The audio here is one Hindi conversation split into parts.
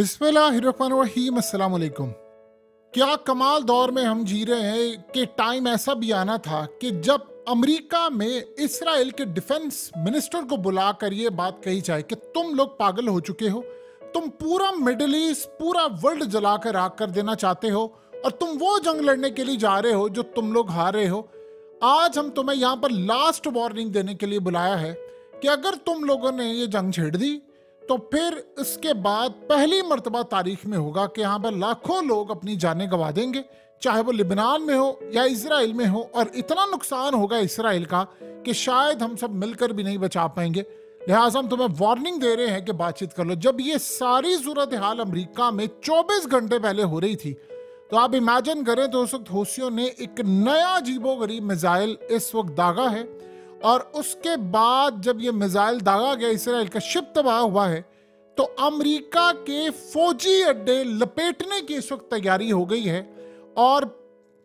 बिस्मिल्लाहिर्रहमानिर्रहीम, अस्सलाम वालेकुम। क्या कमाल दौर में हम जी रहे हैं कि टाइम ऐसा भी आना था कि जब अमेरिका में इसराइल के डिफेंस मिनिस्टर को बुलाकर ये बात कही जाए कि तुम लोग पागल हो चुके हो, तुम पूरा मिडिल ईस्ट, पूरा वर्ल्ड जलाकर आग कर देना चाहते हो और तुम वो जंग लड़ने के लिए जा रहे हो जो तुम लोग हार रहे हो। आज हम तुम्हें यहाँ पर लास्ट वार्निंग देने के लिए बुलाया है कि अगर तुम लोगों ने ये जंग छेड़ दी तो फिर इसके बाद पहली मर्तबा तारीख में होगा कि यहाँ पर लाखों लोग अपनी जानें गंवा देंगे, चाहे वो लिबनान में हो या इजराइल में हो, और इतना नुकसान होगा इसराइल का कि शायद हम सब मिलकर भी नहीं बचा पाएंगे। लिहाजा हम तुम्हें वार्निंग दे रहे हैं कि बातचीत कर लो। जब ये सारी सूरत हाल अमेरिका में 24 घंटे पहले हो रही थी तो आप इमेजिन करें तो उस वक्त हौसियों ने एक नया अजीबोगरीब मिसाइल इस वक्त दागा है, और उसके बाद जब ये मिसाइल दागा गया, इसराइल का शिप तबाह हुआ है, तो अमेरिका के फौजी अड्डे लपेटने की इस वक्त तैयारी हो गई है और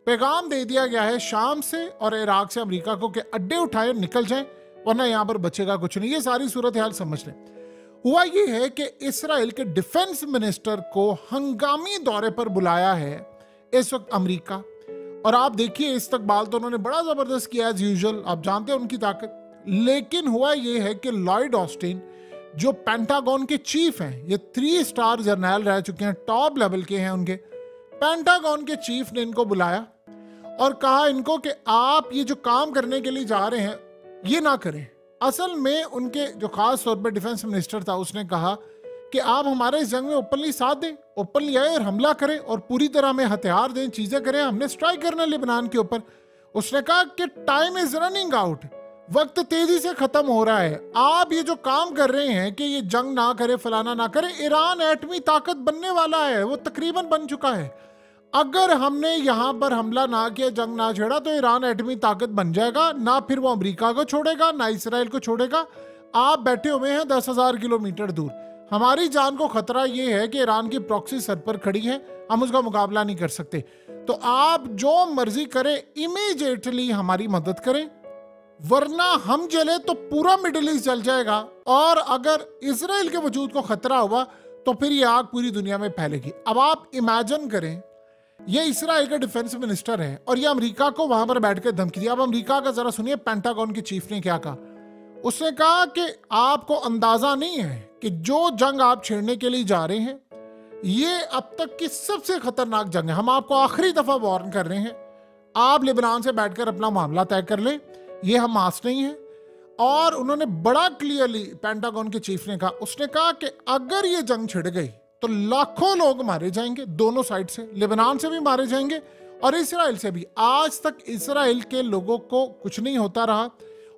पैगाम दे दिया गया है शाम से और इराक से अमेरिका को कि अड्डे उठाए निकल जाएं, वरना यहां पर बचेगा कुछ नहीं। ये सारी सूरत हाल समझ लें। हुआ ये है कि इसराइल के डिफेंस मिनिस्टर को हंगामी दौरे पर बुलाया है इस वक्त अमेरिका, और आप देखिए इस्तकबाल तो उन्होंने बड़ा जबरदस्त किया एज यूजुअल, आप जानते हैं उनकी ताकत। लेकिन हुआ ये है कि लॉयड ऑस्टिन जो पेंटागन के चीफ हैं, ये 3 स्टार जर्नल रह चुके हैं, टॉप लेवल के हैं, उनके पेंटागन के चीफ ने इनको बुलाया और कहा इनको कि आप ये जो काम करने के लिए जा रहे हैं ये ना करें। असल में उनके जो खास तौर पर डिफेंस मिनिस्टर था उसने कहा कि आप हमारे इस जंग में ओपनली साथ दें, ओपनली आए और हमला करें और पूरी तरह हमें हथियार दें, चीजें करें, हमने स्ट्राइक करना है लेबनान के ऊपर। उसने कहा कि टाइम इज रनिंग आउट, वक्त तेजी से खत्म हो रहा है, आप ये जो काम कर रहे हैं कि ये जंग ना करे, फलाना ना करे, ईरान एटमी ताकत बनने वाला है, वो तकरीबन बन चुका है। अगर हमने यहाँ पर हमला ना किया, जंग ना छेड़ा, तो ईरान एटमी ताकत बन जाएगा, ना फिर वो अमेरिका को छोड़ेगा ना इसराइल को छोड़ेगा। आप बैठे हुए हैं 10,000 किलोमीटर दूर, हमारी जान को खतरा ये है कि ईरान की प्रॉक्सी सर पर खड़ी है, हम उसका मुकाबला नहीं कर सकते। तो आप जो मर्जी करें, इमीडिएटली हमारी मदद करें, वरना हम जले तो पूरा मिडिल ईस्ट जल जाएगा, और अगर इसराइल के वजूद को खतरा हुआ तो फिर ये आग पूरी दुनिया में फैलेगी। अब आप इमेजिन करें, ये इसराइल का डिफेंस मिनिस्टर है और ये अमेरिका को वहां पर बैठ कर धमकी दी। अब अमेरिका का जरा सुनिए पेंटागन के चीफ ने क्या कहा। उसने कहा कि आपको अंदाजा नहीं है कि जो जंग आप छेड़ने के लिए जा रहे हैं ये अब तक की सबसे खतरनाक जंग है। हम आपको आखिरी दफा वार्न कर रहे हैं, आप लेबनान से बैठकर अपना मामला तय कर लें, ये हमास नहीं है। और उन्होंने बड़ा क्लियरली पेंटागन के चीफ ने कहा, उसने कहा कि अगर ये जंग छिड़ गई तो लाखों लोग मारे जाएंगे, दोनों साइड से, लेबनान से भी मारे जाएंगे और इसराइल से भी। आज तक इसराइल के लोगों को कुछ नहीं होता रहा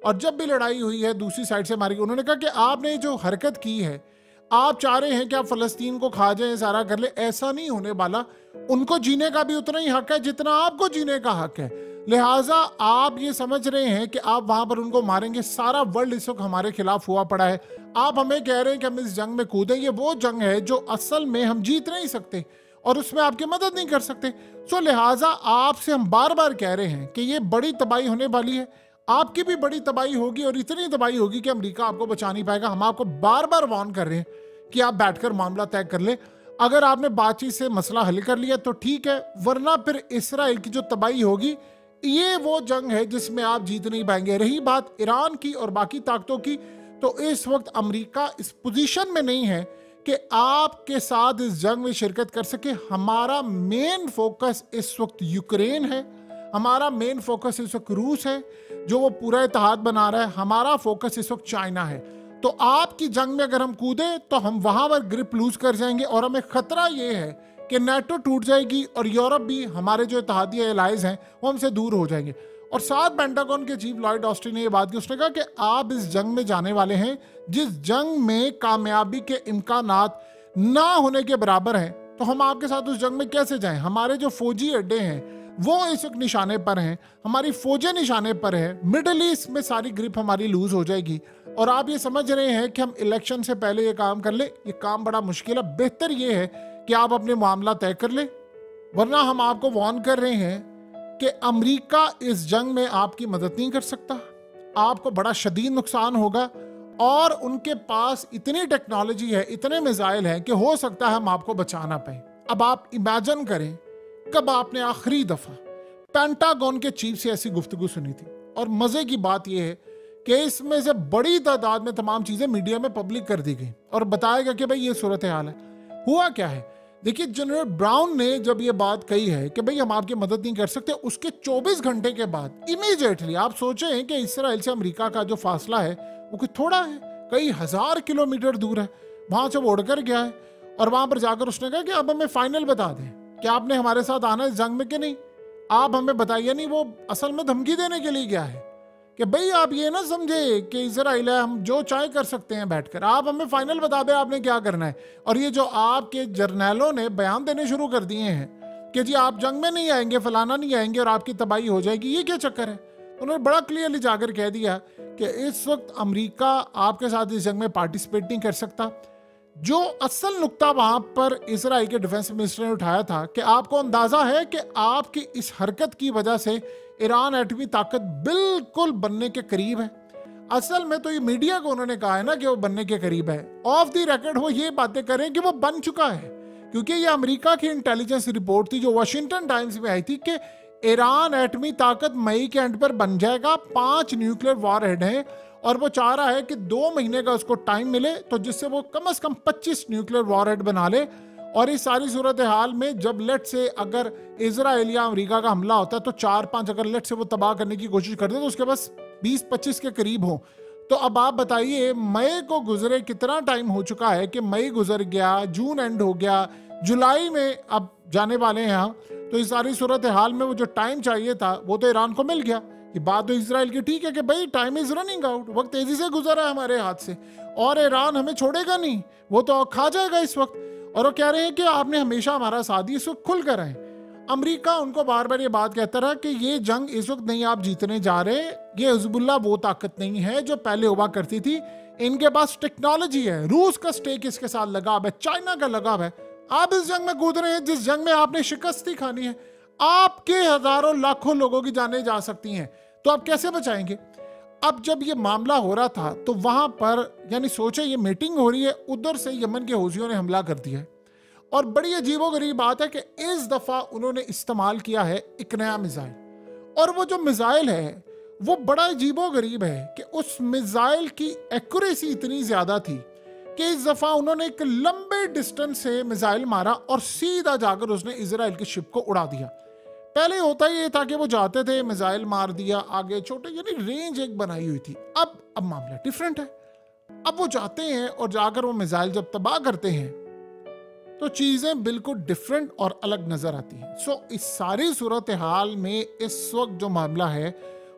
और जब भी लड़ाई हुई है दूसरी साइड से मारी। उन्होंने कहा कि आपने जो हरकत की है, आप चाह रहे हैं कि आप फलस्तीन को खा जाएं, सारा कर ले, ऐसा नहीं होने वाला। उनको जीने का भी उतना ही हक है जितना आपको जीने का हक है। लिहाजा आप ये समझ रहे हैं कि आप वहां पर उनको मारेंगे। सारा वर्ल्ड इस वक्त हमारे खिलाफ हुआ पड़ा है, आप हमें कह रहे हैं कि हम इस जंग में कूदें। ये वो जंग है जो असल में हम जीत नहीं सकते और उसमें आपकी मदद नहीं कर सकते। सो लिहाजा आपसे हम बार बार कह रहे हैं कि ये बड़ी तबाही होने वाली है, आपकी भी बड़ी तबाही होगी और इतनी तबाही होगी कि अमेरिका आपको बचा नहीं पाएगा। हम आपको बार बार वार्न कर रहे हैं कि आप बैठकर मामला तय कर ले। अगर आपने बातचीत से मसला हल कर लिया तो ठीक है, वरना फिर इसराइल की जो तबाही होगी ये वो जंग है जिसमें आप जीत नहीं पाएंगे। रही बात ईरान की और बाकी ताकतों की, तो इस वक्त अमेरिका इस पोजीशन में नहीं है कि आपके साथ इस जंग में शिरकत कर सके। हमारा मेन फोकस इस वक्त यूक्रेन है, हमारा मेन फोकस इस वक्त रूस है जो वो पूरा इत्तेहाद बना रहा है, हमारा फोकस इस वक्त चाइना है। तो आपकी जंग में अगर हम कूदे तो हम वहां पर ग्रिप लूज कर जाएंगे और हमें खतरा ये है कि नेटो टूट जाएगी और यूरोप भी, हमारे जो इत्तेहादी एलाइज हैं, वो हमसे दूर हो जाएंगे। और साथ पेंटागन के चीफ लॉयड ऑस्टिन ने ये बात की, उसने कहा कि आप इस जंग में जाने वाले हैं जिस जंग में कामयाबी के इम्कानात ना होने के बराबर हैं, तो हम आपके साथ उस जंग में कैसे जाएं। हमारे जो फौजी अड्डे हैं वो इस वक्त निशाने पर हैं, हमारी फौजें निशाने पर हैं, मिडिल ईस्ट में सारी ग्रिप हमारी लूज हो जाएगी। और आप ये समझ रहे हैं कि हम इलेक्शन से पहले ये काम कर ले, ये काम बड़ा मुश्किल है। बेहतर ये है कि आप अपने मामला तय कर ले, वरना हम आपको वार्न कर रहे हैं कि अमेरिका इस जंग में आपकी मदद नहीं कर सकता, आपको बड़ा शदीद नुकसान होगा और उनके पास इतनी टेक्नोलॉजी है, इतने मिसाइल हैं कि हो सकता है हम आपको बचा ना पाए। अब आप इमेजिन करें कब आपने आखिरी दफा पेंटागन के चीफ से ऐसी गुफ्तगू सुनी थी। और मजे की बात यह है कि इसमें से बड़ी तादाद में तमाम चीजें मीडिया में पब्लिक कर दी गई और बताया गया कि भाई ये सूरत हाल है। हुआ क्या है, देखिए जनरल ब्राउन ने जब ये बात कही है कि भाई हम आपकी मदद नहीं कर सकते, उसके 24 घंटे के बाद इमीडिएटली आप सोचें कि इसराइल से अमेरिका का जो फासला है वो कोई थोड़ा है, कई हजार किलोमीटर दूर है। वहां से वो उड़कर गया है और वहां पर जाकर उसने कहा कि अब हमें फाइनल बता दें कि आपने हमारे साथ आना है इस जंग में कि नहीं, आप हमें बताइए। नहीं, वो असल में धमकी देने के लिए गया है कि भाई आप ये ना समझे कि इजराइल है, हम जो चाहे कर सकते हैं बैठकर, आप हमें फाइनल बता दें आपने क्या करना है। और ये जो आपके जर्नैलों ने बयान देने शुरू कर दिए हैं कि जी आप जंग में नहीं आएंगे, फलाना नहीं आएंगे और आपकी तबाही हो जाएगी, ये क्या चक्कर है। उन्होंने बड़ा क्लियरली जाकर कह दिया कि इस वक्त अमेरिका आपके साथ इस जंग में पार्टिसिपेट नहीं कर सकता। जो असल नुक्ता वहां पर इसराइल के डिफेंस मिनिस्टर ने उठाया था कि आपको अंदाजा है कि आपकी इस हरकत की वजह से ईरान एटमी ताकत बिल्कुल बनने के करीब है। असल में तो ये मीडिया को उन्होंने कहा है ना कि वो बनने के करीब है, ऑफ द रिकॉर्ड वो ये बातें करें कि वो बन चुका है, क्योंकि ये अमेरिका की इंटेलिजेंस रिपोर्ट थी जो वॉशिंगटन टाइम्स में आई थी कि ईरान एटमी ताकत मई के एंड पर बन जाएगा। 5 न्यूक्लियर वॉरहेड हैं और वो चाह रहा है कि 2 महीने का उसको टाइम मिले तो जिससे वो कम से कम 25 न्यूक्लियर वॉरहेड बना ले। और इस सारी सूरत हाल में जब लेट से अगर इजराइल या अमेरिका का हमला होता है तो 4-5 अगर लेट से वो तबाह करने की कोशिश करते तो उसके पास 20-25 के करीब हो। तो अब आप बताइए मई को गुजरे कितना टाइम हो चुका है कि मई गुजर गया, जून एंड हो गया, जुलाई में अब जाने वाले हैं यहाँ। तो इस सारी सूरत हाल में वो जो टाइम चाहिए था वो तो ईरान को मिल गया। ये बात तो इजराइल की ठीक है कि भाई टाइम इज रनिंग आउट, वक्त तेजी से गुजरा है हमारे हाथ से और ईरान हमें छोड़ेगा नहीं, वो तो खा जाएगा इस वक्त। और वो कह रहे हैं कि आपने हमेशा हमारा साथ दिया, इस वक्त खुल कर आए। अमेरिका उनको बार बार ये बात कहता रहा कि ये जंग इस वक्त नहीं आप जीतने जा रहे, ये हिजबुल्लाह वो ताकत नहीं है जो पहले हुआ करती थी, इनके पास टेक्नोलॉजी है, रूस का स्टेक इसके साथ लगाव है, चाइना का लगाव है। आप इस जंग में कूद रहे हैं जिस जंग में आपने शिकस्त ही खानी है, आपके हजारों लाखों लोगों की जानें जा सकती हैं, तो आप कैसे बचाएंगे। अब जब ये मामला हो रहा था तो वहां पर यानी सोचे ये मीटिंग हो रही है, उधर से यमन के हौसियों ने हमला कर दिया है। और बड़ी अजीबोगरीब बात है कि इस दफा उन्होंने इस्तेमाल किया है एक नया मिसाइल, और वो जो मिसाइल है वो बड़ा अजीबोगरीब है कि उस मिसाइल की एक्यूरेसी इतनी ज्यादा थी कि इस दफा उन्होंने एक लंबे डिस्टेंस से मिसाइल मारा और सीधा जाकर उसने इजराइल की शिप को उड़ा दिया। पहले होता ये था कि वो जाते थे, मिसाइल मार दिया, आगे छोटे यानी रेंज एक बनाई हुई थी। अब मामला डिफरेंट है। अब वो जाते हैं और जाकर वो मिसाइल जब तबाह करते हैं तो चीजें बिल्कुल डिफरेंट और अलग नजर आती हैं। सो इस सारी सूरत हाल में इस वक्त जो मामला है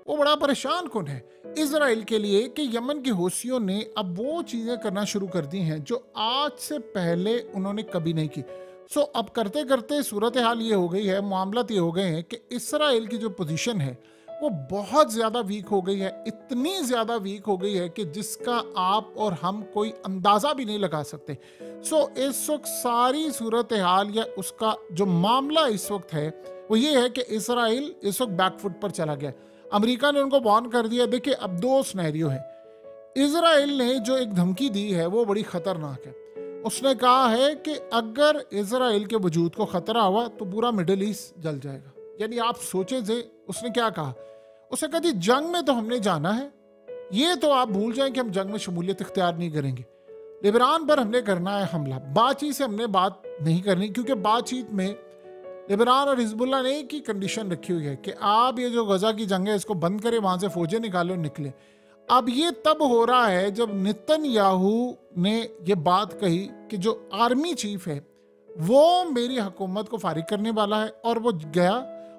वो बड़ा परेशान कुन है इजराइल के लिए कि यमन के हौसियों ने अब वो चीजें करना शुरू कर दी हैं जो आज से पहले उन्होंने कभी नहीं की। सो अब करते करते सूरत हाल ये हो गई है, मामला ये हो गए हैं कि इसराइल की जो पोजीशन है वो बहुत ज़्यादा वीक हो गई है, इतनी ज़्यादा वीक हो गई है कि जिसका आप और हम कोई अंदाज़ा भी नहीं लगा सकते। सो इस वक्त सारी सूरत हाल या उसका जो मामला इस वक्त है वो ये है कि इसराइल इस वक्त बैकफुट पर चला गया। अमेरिका ने उनको वार्न कर दिया। देखिए अब 2 सिनेरियो है। इसराइल ने जो एक धमकी दी है वो बड़ी ख़तरनाक है। उसने कहा है कि अगर इसराइल के वजूद को ख़तरा हुआ तो पूरा मिडिल ईस्ट जल जाएगा। यानी आप सोचें से उसने क्या कहा, उसने कहा जी जंग में तो हमने जाना है, ये तो आप भूल जाएं कि हम जंग में शमूलियत इख्तियार नहीं करेंगे। लिबनान पर हमने करना है हमला, बातचीत से हमने बात नहीं करनी, क्योंकि बातचीत में लिबनान और हिजबुल्लाह ने एक ही कंडीशन रखी हुई है कि आप ये जो गजा की जंग है इसको बंद करें, वहां से फौजें निकालो निकले। अब ये तब हो रहा है जब नेतन्याहू ने ये बात कही कि जो आर्मी चीफ है वो मेरी हुकूमत को फारिग करने वाला है, और वो गया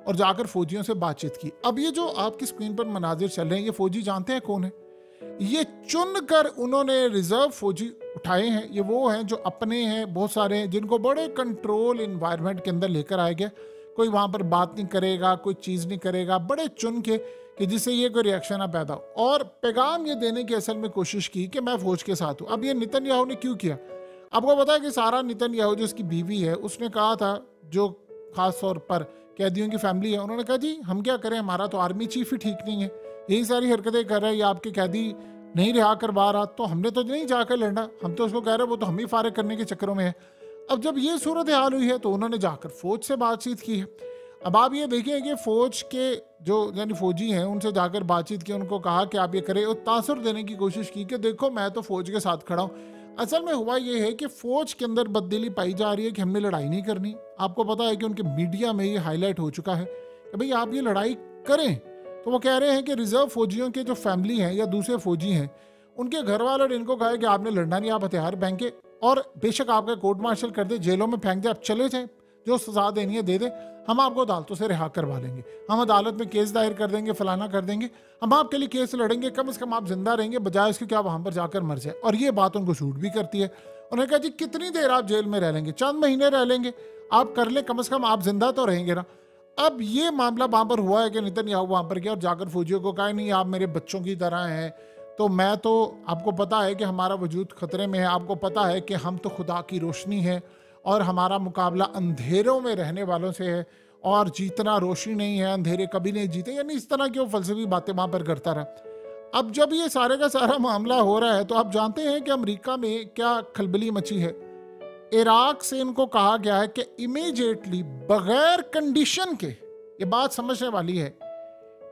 और जाकर फौजियों से बातचीत की। अब ये जो आपकी स्क्रीन पर मनाजिर चल रहे हैं ये फौजी जानते हैं कौन है? ये चुनकर उन्होंने रिजर्व फौजी उठाए हैं। ये वो हैं जो अपने हैं, बहुत सारे हैं जिनको बड़े कंट्रोल इन्वायरमेंट के अंदर लेकर आया गया। कोई वहाँ पर बात नहीं करेगा, कोई चीज़ नहीं करेगा, बड़े चुन के कि जिससे ये कोई रिएक्शन ना पैदा हो। और पैगाम ये देने की असल में कोशिश की कि मैं फौज के साथ हूँ। अब ये नेतन्याहू ने क्यों किया? आपको पता है कि सारा नेतन्याहू जो उसकी बीवी है उसने कहा था, जो खास तौर पर कैदियों की फैमिली है, उन्होंने कहा जी हम क्या करें, हमारा तो आर्मी चीफ ही ठीक नहीं है, यही सारी हरकतें कर रहा है, ये आपके कैदी नहीं रिहा करवा रहा तो हमने तो नहीं जाकर लड़ना, हम तो उसको कह रहे हैं वो तो हम ही फारिग करने के चक्करों में है। अब जब ये सूरत हाल हुई है तो उन्होंने जाकर फौज से बातचीत की है। अब आप ये देखिए कि फौज के जो यानी फौजी हैं उनसे जाकर बातचीत की, उनको कहा कि आप ये करें, और तासुर देने की कोशिश की कि देखो मैं तो फौज के साथ खड़ा हूँ। असल में हुआ ये है कि फौज के अंदर बददिली पाई जा रही है कि हमने लड़ाई नहीं करनी। आपको पता है कि उनके मीडिया में ये हाईलाइट हो चुका है कि भाई आप ये लड़ाई करें। तो वो कह रहे हैं कि रिजर्व फौजियों के जो फैमिली हैं या दूसरे फौजी हैं उनके घर वालों ने इनको कहा है कि आपने लड़ना नहीं, आप हथियार फेंके और बेशक आपका कोर्ट मार्शल कर दे, जेलों में फेंक दे, आप चले जाएं, जो सजा देनी है दे दे, हम आपको अदालतों से रिहा करवा लेंगे, हम अदालत में केस दायर कर देंगे, फलाना कर देंगे, हम आपके लिए केस लड़ेंगे, कम से कम आप जिंदा रहेंगे बजाय इसके कि आप वहां पर जाकर मर जाए। और ये बात उनको सूट भी करती है। उन्होंने कहा जी कितनी देर आप जेल में रह लेंगे, चंद महीने रह लेंगे, आप कर ले, कम से कम आप जिंदा तो रहेंगे ना। अब ये मामला वहां पर हुआ है कि नेतन्याहू वहां पर गया और जाकर फौजियों को कहा नहीं आप मेरे बच्चों की तरह हैं, तो मैं तो, आपको पता है कि हमारा वजूद खतरे में है, आपको पता है कि हम तो खुदा की रोशनी है और हमारा मुकाबला अंधेरों में रहने वालों से है और जीतना रोशनी नहीं है, अंधेरे कभी नहीं जीते, यानी इस तरह की वो फलसफी बातें वहां पर करता रहा। अब जब ये सारे का सारा मामला हो रहा है तो आप जानते हैं कि अमेरिका में क्या खलबली मची है। इराक से इनको कहा गया है कि इमीडिएटली बगैर कंडीशन के, ये बात समझने वाली है,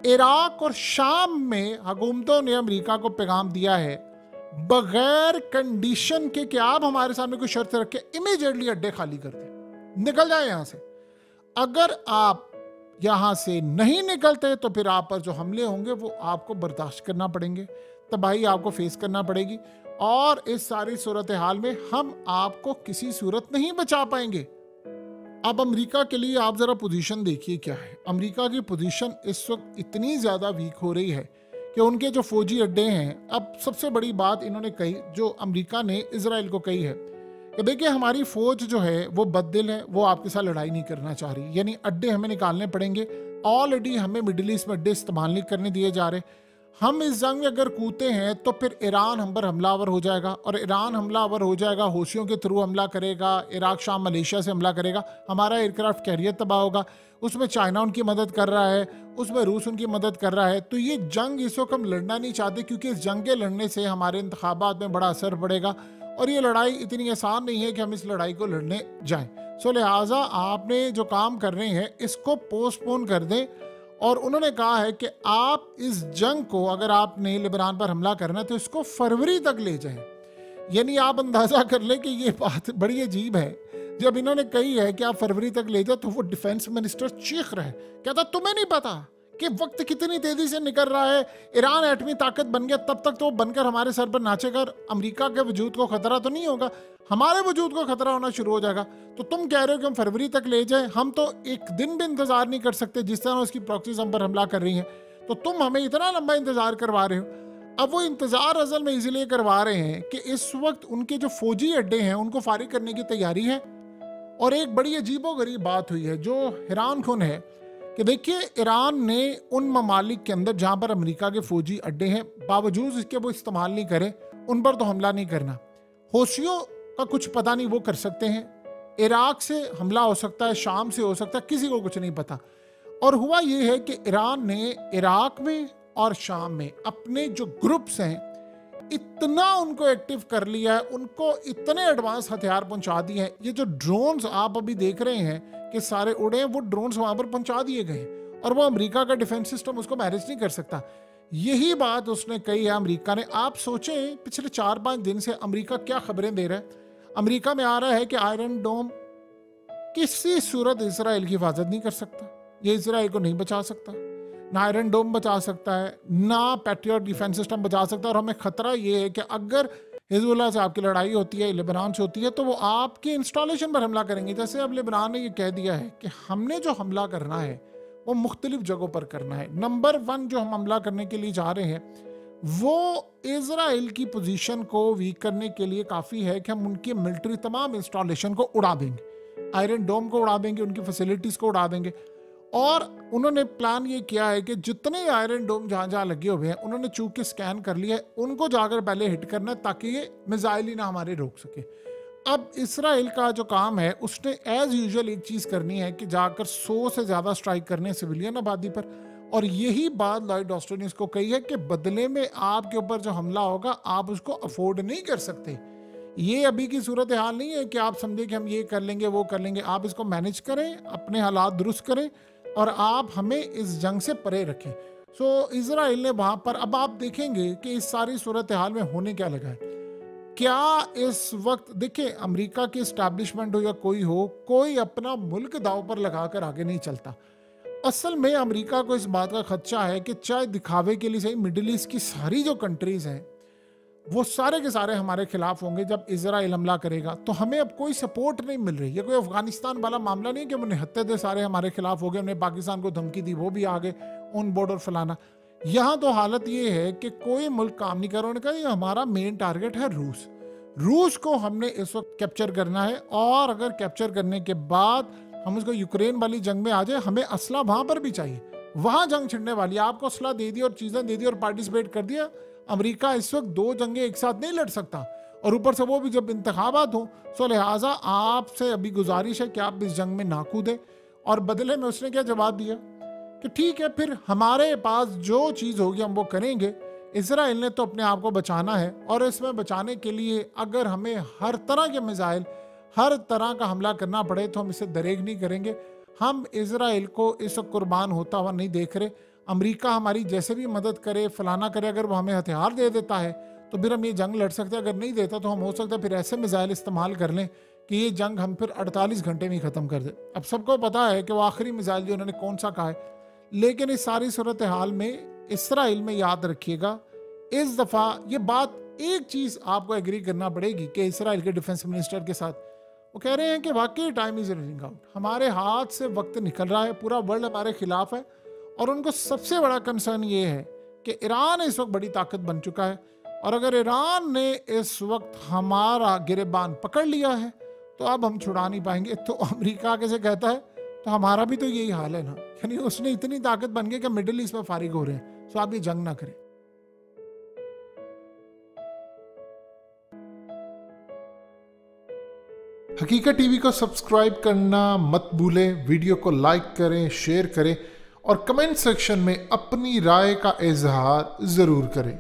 इराक और शाम में हुकूमतों ने अमेरिका को पैगाम दिया है बगैर कंडीशन के कि आप हमारे सामने कोई शर्त रख के इमीडिएटली अड्डे खाली कर दें, निकल जाए यहां से। अगर आप यहां से नहीं निकलते तो फिर आप पर जो हमले होंगे वो आपको बर्दाश्त करना पड़ेंगे, तबाही आपको फेस करना पड़ेगी और इस सारी सूरत हाल में हम आपको किसी सूरत नहीं बचा पाएंगे। अब अमेरिका के लिए आप जरा पोजीशन देखिए क्या है। अमेरिका की पोजीशन इस वक्त इतनी ज्यादा वीक हो रही है कि उनके जो फौजी अड्डे हैं, अब सबसे बड़ी बात इन्होंने कही जो अमेरिका ने इजराइल को कही है कि देखिए हमारी फौज जो है वो बददिल है, वो आपके साथ लड़ाई नहीं करना चाह रही, यानी अड्डे हमें निकालने पड़ेंगे। ऑलरेडी हमें मिडिल ईस्ट में अड्डे इस्तेमाल नहीं करने दिए जा रहे। हम इस जंग में अगर कूदते हैं तो फिर ईरान हम पर हमलावर हो जाएगा और ईरान हमलावर हो जाएगा, हौसियों के थ्रू हमला करेगा, इराक शाम मलेशिया से हमला करेगा, हमारा एयरक्राफ्ट कैरियर तबाह होगा, उसमें चाइना उनकी मदद कर रहा है, उसमें रूस उनकी मदद कर रहा है। तो ये जंग इस वक्त हम लड़ना नहीं चाहते क्योंकि इस जंग के लड़ने से हमारे इंतखाबात में बड़ा असर पड़ेगा और ये लड़ाई इतनी आसान नहीं है कि हम इस लड़ाई को लड़ने जाएं। सो लिहाजा आपने जो काम कर रहे हैं इसको पोस्टपोन कर दें। और उन्होंने कहा है कि आप इस जंग को, अगर आपने लेबनान पर हमला करना है तो इसको फरवरी तक ले जाएं। यानी आप अंदाजा कर लें कि ये बात बड़ी अजीब है। जब इन्होंने कही है कि आप फरवरी तक ले जाओ तो वो डिफेंस मिनिस्टर चीख रहा है, कहता तुम्हें नहीं पता कि वक्त कितनी तेजी से निकल रहा है, ईरान एटमी ताकत बन गया, तब तक तो बनकर हमारे सर पर नाचेगा, अमेरिका के वजूद को खतरा तो नहीं होगा, हमारे वजूद को खतरा होना शुरू हो जाएगा। तो तुम कह रहे हो कि हम फरवरी तक ले जाए, हम तो एक दिन भी इंतजार नहीं कर सकते जिस तरह उसकी प्रॉक्सीज हम पर हमला कर रही हैं, तो तुम हमें इतना लंबा इंतजार करवा रहे हो। अब वो इंतजार असल में इसलिए करवा रहे हैं कि इस वक्त उनके जो फौजी अड्डे हैं उनको फारिग करने की तैयारी है। और एक बड़ी अजीबोगरीब बात हुई है जो हैरान कुन है कि देखिए ईरान ने उन ममालिक के अंदर जहां पर अमेरिका के फौजी अड्डे हैं बावजूद इसके वो इस्तेमाल नहीं करे, उन पर तो हमला नहीं करना। हौसियों का कुछ पता नहीं, वो कर सकते हैं, इराक से हमला हो सकता है, शाम से हो सकता है, किसी को कुछ नहीं पता। और हुआ ये है कि ईरान ने इराक में और शाम में अपने जो ग्रुप्स हैं इतना उनको एक्टिव कर लिया है, उनको इतने एडवांस हथियार पहुंचा दिए हैं। ये जो ड्रोन्स आप अभी देख रहे हैं कि सारे उड़े हैं, वो ड्रोन्स वहां पर पहुंचा दिए गए हैं और वो अमेरिका का डिफेंस सिस्टम उसको मैनेज नहीं कर सकता। यही बात उसने कही है अमेरिका ने। आप सोचें पिछले 4-5 दिन से अमेरिका क्या खबरें दे रहा है। अमेरिका में आ रहा है कि आयरन डोम किसी सूरत इसराइल की हिफाजत नहीं कर सकता, ये इसराइल को नहीं बचा सकता, ना आयरन डोम बचा सकता है, ना पैट्रियट डिफेंस सिस्टम बचा सकता है। और हमें खतरा ये है कि अगर हिजबुल्लाह से आपकी लड़ाई होती है, लेबनान से होती है, तो वो आपके इंस्टॉलेशन पर हमला करेंगे। जैसे अब लेबनान ने ये कह दिया है कि हमने जो हमला करना है वो मुख्तलिफ जगहों पर करना है। नंबर 1 जो हम हमला करने के लिए जा रहे हैं वो इजराइल की पोजीशन को वीक करने के लिए काफ़ी है कि हम उनकी मिलिट्री तमाम इंस्टॉलेशन को उड़ा देंगे, आयरन डोम को उड़ा देंगे, उनकी फैसिलिटीज़ को उड़ा देंगे। और उन्होंने प्लान ये किया है कि जितने आयरन डोम जहाँ जहाँ लगे हुए हैं उन्होंने चूंकि स्कैन कर लिया है, उनको जाकर पहले हिट करना है ताकि ये मिसाइल ही ना हमारे रोक सके। अब इसराइल का जो काम है उसने एज यूजुअल एक चीज़ करनी है कि जाकर 100 से ज़्यादा स्ट्राइक करने सिविलियन आबादी पर और यही बात लॉयड ऑस्टिन ने इसको कही है कि बदले में आपके ऊपर जो हमला होगा आप उसको अफोर्ड नहीं कर सकते। ये अभी की सूरत हाल नहीं है कि आप समझे कि हम ये कर लेंगे वो कर लेंगे। आप इसको मैनेज करें, अपने हालात दुरुस्त करें और आप हमें इस जंग से परे रखें। सो इजराइल ने वहाँ पर, अब आप देखेंगे कि इस सारी सूरत हाल में होने क्या लगा है। क्या इस वक्त देखिए, अमेरिका की इस्टेब्लिशमेंट हो या कोई हो, कोई अपना मुल्क दांव पर लगाकर आगे नहीं चलता। असल में अमेरिका को इस बात का खदशा है कि चाहे दिखावे के लिए सही, मिडिल ईस्ट की सारी जो कंट्रीज हैं वो सारे के सारे हमारे खिलाफ होंगे जब इजराइल हमला करेगा। तो हमें अब कोई सपोर्ट नहीं मिल रही। ये कोई अफगानिस्तान वाला मामला नहीं है कि वो निहत्ते थे सारे हमारे खिलाफ हो गए, उन्हें पाकिस्तान को धमकी दी, वो भी आ गए ऑन बोर्ड और फलाना। यहाँ तो हालत ये है कि कोई मुल्क काम नहीं कर रहा। उन्होंने कहा ये हमारा मेन टारगेट है रूस को हमने इस वक्त कैप्चर करना है, और अगर कैप्चर करने के बाद हम उसको यूक्रेन वाली जंग में आ जाए, हमें असला वहां पर भी चाहिए, वहां जंग छिड़ने वाली। आपको असला दे दिया और चीजें दे दी और पार्टिसिपेट कर दिया। अमेरिका इस वक्त 2 जंगें एक साथ नहीं लड़ सकता, और ऊपर से वो भी जब इंतखाबात हो। सो लिहाजा आपसे अभी गुजारिश है कि आप इस जंग में ना कूदें। और बदले में उसने क्या जवाब दिया कि ठीक है, फिर हमारे पास जो चीज़ होगी हम वो करेंगे। इजराइल ने तो अपने आप को बचाना है, और इसमें बचाने के लिए अगर हमें हर तरह के मिसाइल, हर तरह का हमला करना पड़े तो हम इसे दरेग नहीं करेंगे। हम इजराइल को इस वक्त कुर्बान होता हुआ नहीं देख रहे। अमेरिका हमारी जैसे भी मदद करे, फलाना करे, अगर वो हमें हथियार दे देता है तो फिर हम ये जंग लड़ सकते हैं। अगर नहीं देता तो हम हो सकता है फिर ऐसे मिसाइल इस्तेमाल कर लें कि ये जंग हम फिर 48 घंटे में ही ख़त्म कर दे। अब सबको पता है कि वो आखिरी मिसाइल जो उन्होंने कौन सा कहा है, लेकिन इस सारी सूरत हाल में इसराइल में याद रखिएगा, इस दफ़ा ये बात, एक चीज़ आपको एग्री करना पड़ेगी कि इसराइल के डिफेंस मिनिस्टर के साथ वो कह रहे हैं कि वाकई टाइम इज़ रनिंग आउट, हमारे हाथ से वक्त निकल रहा है, पूरा वर्ल्ड हमारे खिलाफ है। और उनको सबसे बड़ा कंसर्न ये है कि ईरान इस वक्त बड़ी ताकत बन चुका है, और अगर ईरान ने इस वक्त हमारा गिरबान पकड़ लिया है तो अब हम छुड़ा नहीं पाएंगे। तो अमेरिका कैसे कहता है, तो हमारा भी तो यही हाल है ना, यानी उसने इतनी ताकत बन गई कि मिडिल ईस्ट में फारिग हो रहे हैं। सो आप ये जंग ना करें। हकीकत टीवी को सब्सक्राइब करना मत भूलें, वीडियो को लाइक करें, शेयर करें और कमेंट सेक्शन में अपनी राय का इजहार ज़रूर करें।